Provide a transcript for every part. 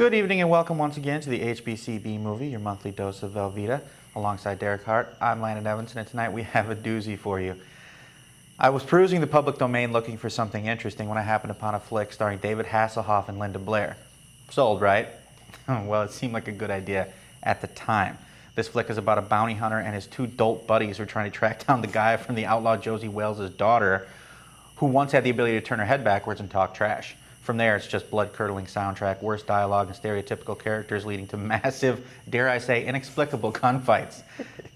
Good evening and welcome once again to the HBCB movie, your monthly dose of Velveeta. Alongside Derek Hart, I'm Landon Evanson, and tonight we have a doozy for you. I was perusing the public domain looking for something interesting when I happened upon a flick starring David Hasselhoff and Linda Blair. Sold, right? Well, it seemed like a good idea at the time. This flick is about a bounty hunter and his two dope buddies who are trying to track down the guy from the outlaw Josie Wales' daughter, who once had the ability to turn her head backwards and talk trash. From there, it's just blood-curdling soundtrack, worse dialogue, and stereotypical characters leading to massive, dare I say, inexplicable gunfights.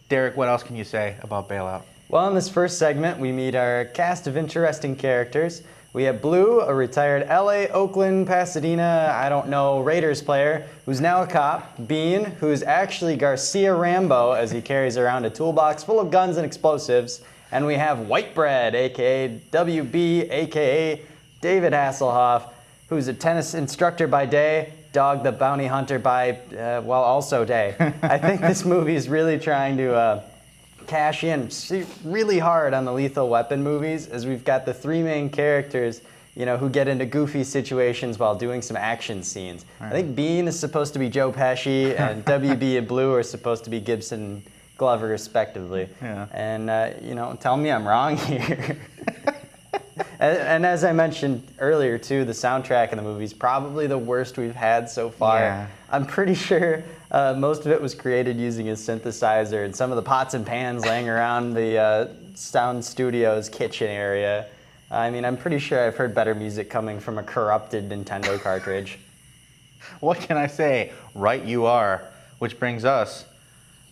Derek, what else can you say about Bailout? Well, in this first segment, we meet our cast of interesting characters. We have Blue, a retired LA, Oakland, Pasadena, I don't know, Raiders player, who's now a cop. Bean, who's actually Garcia Rambo, as he carries around a toolbox full of guns and explosives. And we have White Bread, a.k.a. WB, a.k.a. David Hasselhoff, who's a tennis instructor by day, Dog the bounty hunter by, also day. I think this movie is really trying to cash in really hard on the Lethal Weapon movies, as we've got the three main characters, who get into goofy situations while doing some action scenes. Right. I think Bean is supposed to be Joe Pesci, and WB and Blue are supposed to be Gibson and Glover, respectively. Yeah. And, tell me I'm wrong here. And as I mentioned earlier, too, the soundtrack in the movie is probably the worst we've had so far. Yeah. I'm pretty sure most of it was created using a synthesizer and some of the pots and pans laying around the sound studio's kitchen area. I mean, I'm pretty sure I've heard better music coming from a corrupted Nintendo cartridge. What can I say? Right you are. Which brings us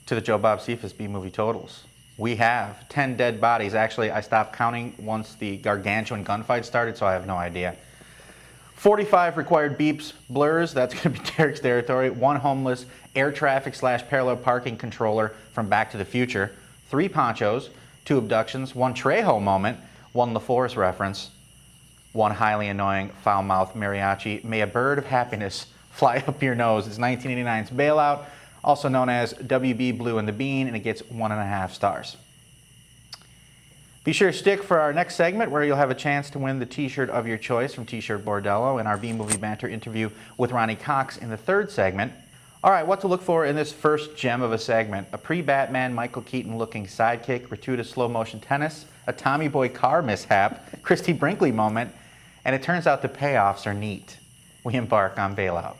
to the Joe Bob Cephas B-movie totals. We have 10 dead bodies. Actually, I stopped counting once the gargantuan gunfight started, so I have no idea. 45 required beeps, blurs, that's going to be Derek's territory. 1 homeless air traffic / parallel parking controller from Back to the Future. 3 ponchos, 2 abductions, 1 Trejo moment, 1 LaForce reference, 1 highly annoying foul-mouthed mariachi. May a bird of happiness fly up your nose. It's 1989's Bailout, also known as WB Blue and the Bean, and it gets 1.5 stars. Be sure to stick for our next segment, where you'll have a chance to win the t-shirt of your choice from T-Shirt Bordello and our B-Movie Banter interview with Ronnie Cox in the third segment. All right, what to look for in this first gem of a segment: a pre-Batman Michael Keaton-looking sidekick, gratuitous slow-motion tennis, a Tommy Boy car mishap, Christy Brinkley moment, and it turns out the payoffs are neat. We embark on Bailout.